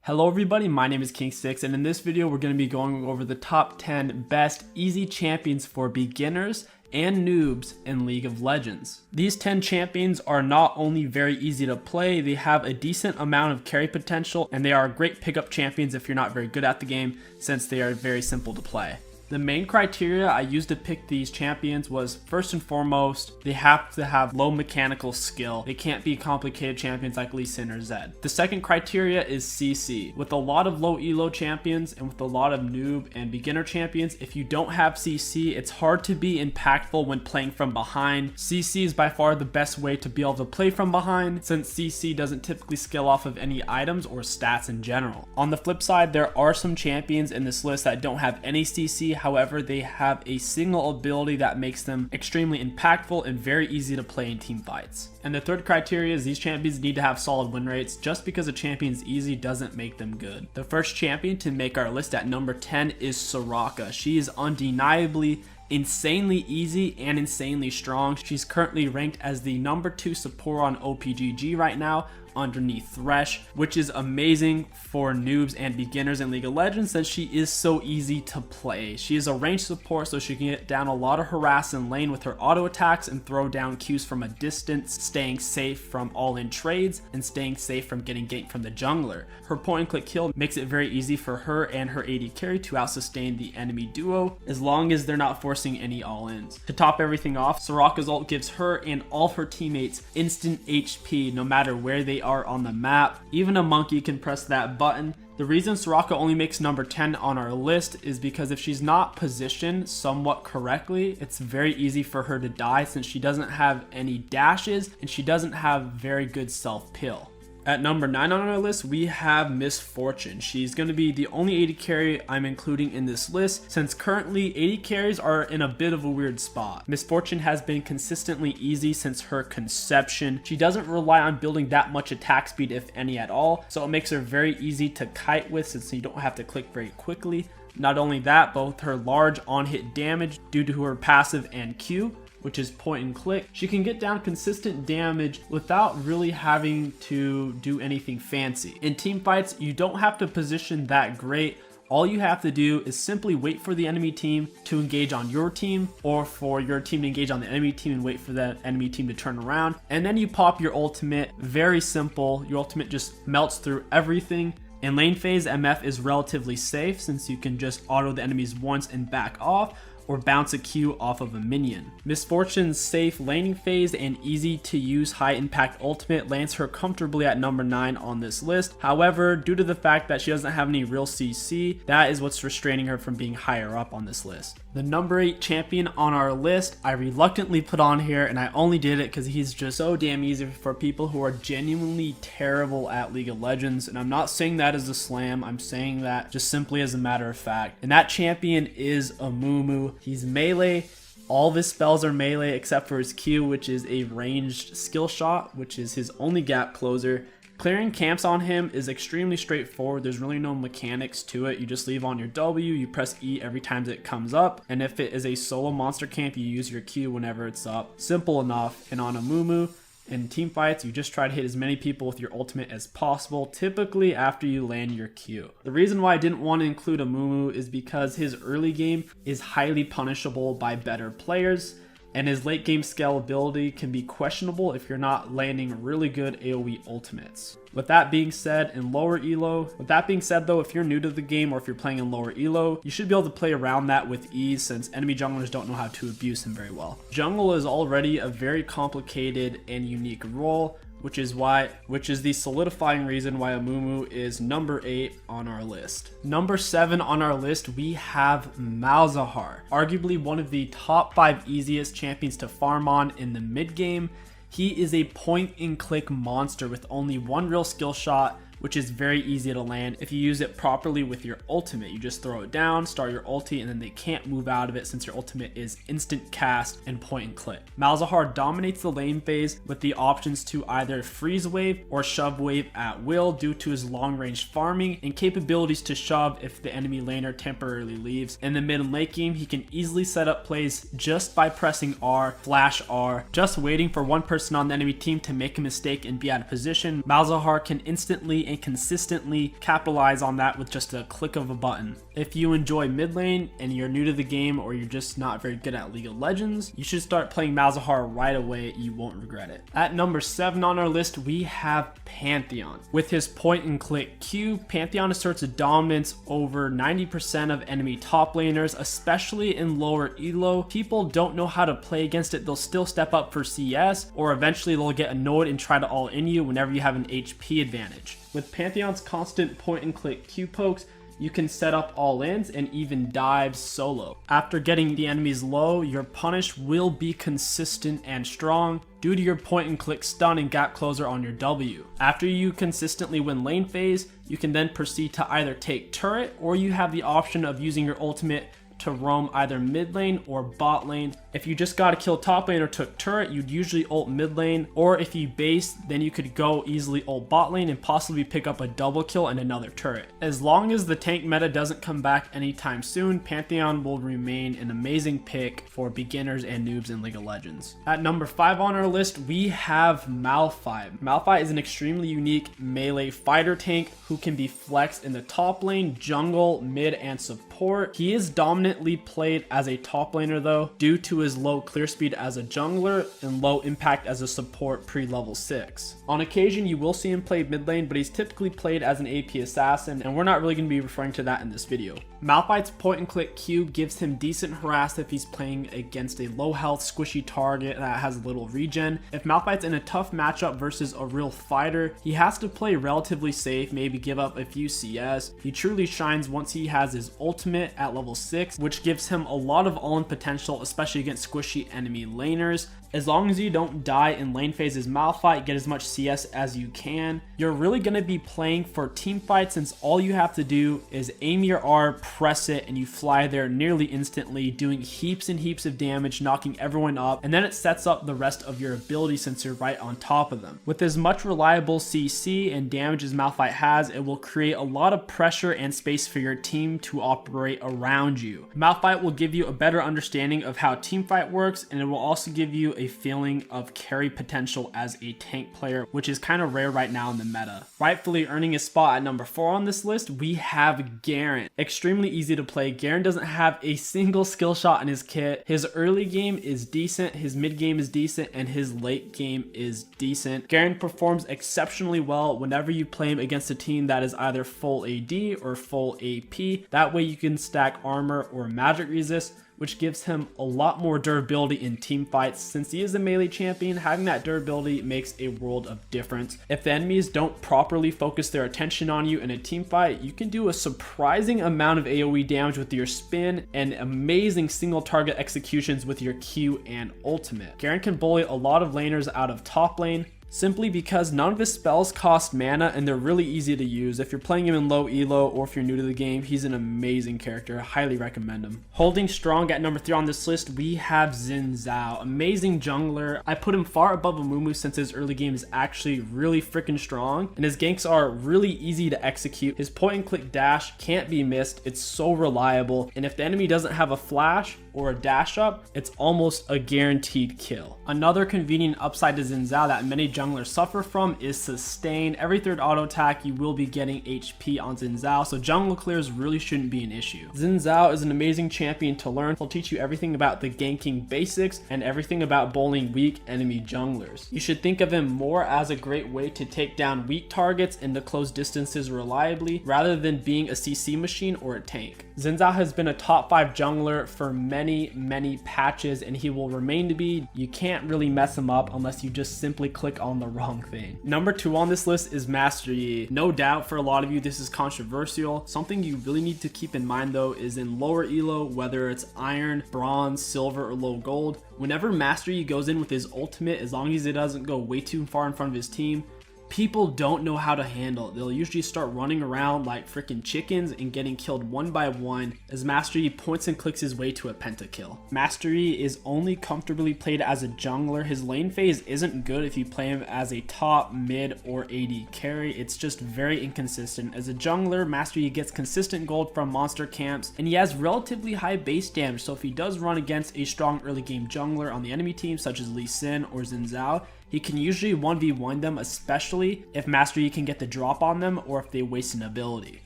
Hello everybody, my name is King6 and in this video we're going to be going over the top 10 best easy champions for beginners and noobs in League of Legends. These 10 champions are not only very easy to play, they have a decent amount of carry potential and they are great pickup champions if you're not very good at the game since they are very simple to play. The main criteria I used to pick these champions was, first and foremost, they have to have low mechanical skill. They can't be complicated champions like Lee Sin or Zed. The second criteria is CC. With a lot of low elo champions and with a lot of noob and beginner champions, if you don't have CC, it's hard to be impactful when playing from behind. CC is by far the best way to be able to play from behind since CC doesn't typically scale off of any items or stats in general. On the flip side, there are some champions in this list that don't have any CC. However, they have a single ability that makes them extremely impactful and very easy to play in team fights. And the third criteria is these champions need to have solid win rates. Just because a champion is easy doesn't make them good. The first champion to make our list at number 10 is Soraka. She is undeniably insanely easy and insanely strong. She's currently ranked as the number 2 support on OPGG right now, underneath Thresh, which is amazing for noobs and beginners in League of Legends since she is so easy to play. She is a ranged support, so she can get down a lot of harass in lane with her auto attacks and throw down Qs from a distance, staying safe from all-in trades and staying safe from getting ganked from the jungler. Her point and click kill makes it very easy for her and her AD carry to out-sustain the enemy duo as long as they're not forcing any all-ins. To top everything off, Soraka's ult gives her and all of her teammates instant HP no matter where they are on the map. Even a monkey can press that button. The reason Soraka only makes number 10 on our list is because if she's not positioned somewhat correctly, it's very easy for her to die since she doesn't have any dashes and she doesn't have very good self-pill. At number 9 on our list, we have Miss Fortune. She's going to be the only AD carry I'm including in this list since currently AD carries are in a bit of a weird spot. Miss Fortune has been consistently easy since her conception. She doesn't rely on building that much attack speed if any at all, so it makes her very easy to kite with since you don't have to click very quickly. Not only that, but with her large on-hit damage due to her passive and Q, which is point and click, she can get down consistent damage without really having to do anything fancy. In team fights, you don't have to position that great. All you have to do is simply wait for the enemy team to engage on your team or for your team to engage on the enemy team and wait for the enemy team to turn around. And then you pop your ultimate. Very simple. Your ultimate just melts through everything. In lane phase, MF is relatively safe since you can just auto the enemies once and back off, or bounce a Q off of a minion. Miss Fortune's safe laning phase and easy to use high impact ultimate lands her comfortably at number 9 on this list. However, due to the fact that she doesn't have any real CC, that is what's restraining her from being higher up on this list. The number 8 champion on our list, I reluctantly put on here and I only did it because he's just so damn easy for people who are genuinely terrible at League of Legends. And I'm not saying that as a slam, I'm saying that just simply as a matter of fact. And that champion is Amumu. He's melee. All of his spells are melee except for his Q, which is a ranged skill shot, which is his only gap closer. Clearing camps on him is extremely straightforward. There's really no mechanics to it. You just leave on your W, you press E every time it comes up, and if it is a solo monster camp, you use your Q whenever it's up. Simple enough. And on Amumu, in team fights, you just try to hit as many people with your ultimate as possible, typically after you land your Q. The reason why I didn't want to include Amumu is because his early game is highly punishable by better players, and his late game scalability can be questionable if you're not landing really good AoE ultimates. With that being said, though, if you're new to the game or if you're playing in lower elo, you should be able to play around that with ease since enemy junglers don't know how to abuse him very well. Jungle is already a very complicated and unique role, which is the solidifying reason why Amumu is number 8 on our list. Number 7 on our list, we have Malzahar, arguably one of the top 5 easiest champions to farm on in the mid game. He is a point and click monster with only one real skill shot, which is very easy to land if you use it properly with your ultimate. You just throw it down, start your ulti, and then they can't move out of it since your ultimate is instant cast and point and click. Malzahar dominates the lane phase with the options to either freeze wave or shove wave at will due to his long range farming and capabilities to shove if the enemy laner temporarily leaves. In the mid and late game, he can easily set up plays just by pressing R, flash R, just waiting for one person on the enemy team to make a mistake and be out of position. Malzahar can instantly and consistently capitalize on that with just a click of a button. If you enjoy mid lane and you're new to the game or you're just not very good at League of Legends, you should start playing Malzahar right away. You won't regret it. At number 7 on our list, we have Pantheon. With his point and click Q, Pantheon asserts a dominance over 90% of enemy top laners, especially in lower elo. People don't know how to play against it. They'll still step up for CS, or eventually they'll get annoyed and try to all in you whenever you have an HP advantage. With Pantheon's constant point and click Q pokes, you can set up all-ins and even dives solo. After getting the enemies low, your punish will be consistent and strong due to your point and click stun and gap closer on your W. After you consistently win lane phase, you can then proceed to either take turret, or you have the option of using your ultimate to roam either mid lane or bot lane. If you just got to kill top lane or took turret, you'd usually ult mid lane, or if you base, then you could go easily ult bot lane and possibly pick up a double kill and another turret. As long as the tank meta doesn't come back anytime soon, Pantheon will remain an amazing pick for beginners and noobs in League of Legends. At number 5 on our list, we have Malphite. Malphite is an extremely unique melee fighter tank who can be flexed in the top lane, jungle, mid, and support. He is dominantly played as a top laner though, due to his low clear speed as a jungler and low impact as a support pre-level 6. On occasion you will see him play mid lane, but he's typically played as an AP assassin, and we're not really going to be referring to that in this video. Malphite's point and click Q gives him decent harass if he's playing against a low health squishy target that has little regen. If Malphite's in a tough matchup versus a real fighter, he has to play relatively safe, maybe give up a few CS. He truly shines once he has his ultimate at level 6, which gives him a lot of all-in potential, especially against squishy enemy laners. As long as you don't die in lane phase as Malphite, get as much CS as you can, you're really going to be playing for team fight, since all you have to do is aim your R, press it, and you fly there nearly instantly, doing heaps and heaps of damage, knocking everyone up, and then it sets up the rest of your ability since you're right on top of them. With as much reliable CC and damage as Malphite has, it will create a lot of pressure and space for your team to operate around you. Malphite will give you a better understanding of how teamfight works, and it will also give you a feeling of carry potential as a tank player, which is kind of rare right now in the meta. Rightfully earning his spot at number 4 on this list, we have Garen. Extremely easy to play. Garen doesn't have a single skill shot in his kit. His early game is decent, his mid game is decent, and his late game is decent. Garen performs exceptionally well whenever you play him against a team that is either full AD or full AP. That way you can stack armor or magic resist, which gives him a lot more durability in team fights. Since he is a melee champion, having that durability makes a world of difference. If the enemies don't properly focus their attention on you in a team fight, you can do a surprising amount of AoE damage with your spin and amazing single target executions with your Q and ultimate. Garen can bully a lot of laners out of top lane, simply because none of his spells cost mana and they're really easy to use. If you're playing him in low elo or if you're new to the game, he's an amazing character. I highly recommend him. Holding strong at number 3 on this list, we have Xin Zhao. Amazing jungler. I put him far above Amumu since his early game is actually really freaking strong, and his ganks are really easy to execute. His point and click dash can't be missed. It's so reliable, and if the enemy doesn't have a flash or a dash up, it's almost a guaranteed kill. Another convenient upside to Xin Zhao that many junglers suffer from is sustain. Every third auto attack you will be getting HP on Xin Zhao, so jungle clears really shouldn't be an issue. Xin Zhao is an amazing champion to learn. He'll teach you everything about the ganking basics and everything about bowling weak enemy junglers. You should think of him more as a great way to take down weak targets and to close distances reliably, rather than being a CC machine or a tank. Xin Zhao has been a top 5 jungler for many patches, and he will remain to be. You can't really mess him up unless you just simply click on the wrong thing. Number 2 on this list is Master Yi. No doubt for a lot of you this is controversial. Something you really need to keep in mind though is in lower elo, whether it's iron, bronze, silver, or low gold, whenever Master Yi goes in with his ultimate, as long as it doesn't go way too far in front of his team, people don't know how to handle it. They'll usually start running around like freaking chickens and getting killed one by one as Master Yi points and clicks his way to a pentakill. Master Yi is only comfortably played as a jungler. His lane phase isn't good if you play him as a top, mid, or AD carry. It's just very inconsistent. As a jungler, Master Yi gets consistent gold from monster camps, and he has relatively high base damage, so if he does run against a strong early game jungler on the enemy team such as Lee Sin or Xin Zhao, he can usually 1v1 them, especially if Master Yi can get the drop on them or if they waste an ability.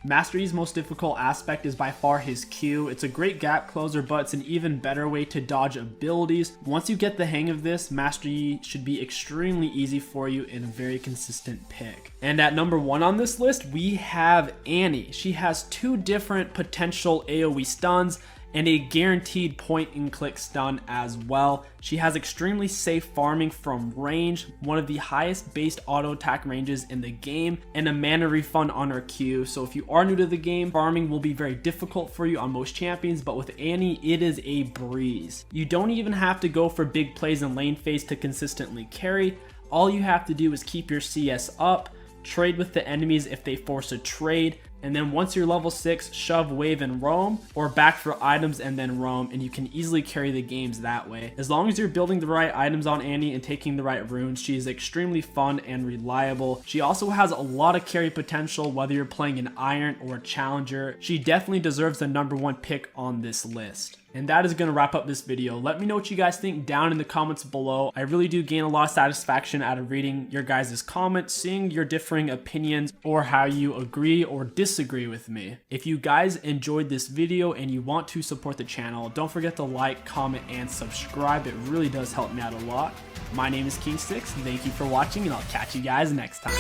Master Yi's most difficult aspect is by far his Q. It's a great gap closer, but it's an even better way to dodge abilities. Once you get the hang of this, Master Yi should be extremely easy for you and a very consistent pick. And at number 1 on this list, we have Annie. She has 2 different potential AoE stuns and a guaranteed point and click stun as well. She has extremely safe farming from range, one of the highest based auto attack ranges in the game, and a mana refund on her Q. So if you are new to the game, farming will be very difficult for you on most champions, but with Annie, it is a breeze. You don't even have to go for big plays in lane phase to consistently carry. All you have to do is keep your CS up, trade with the enemies if they force a trade, and then once you're level 6, shove, wave, and roam, or back for items and then roam, and you can easily carry the games that way. As long as you're building the right items on Annie and taking the right runes, she is extremely fun and reliable. She also has a lot of carry potential, whether you're playing an Iron or a Challenger. She definitely deserves the number 1 pick on this list. And that is going to wrap up this video. Let me know what you guys think down in the comments below. I really do gain a lot of satisfaction out of reading your guys' comments, seeing your differing opinions, or how you agree or disagree with me. If you guys enjoyed this video and you want to support the channel, don't forget to like, comment, and subscribe. It really does help me out a lot. My name is King6. Thank you for watching, and I'll catch you guys next time.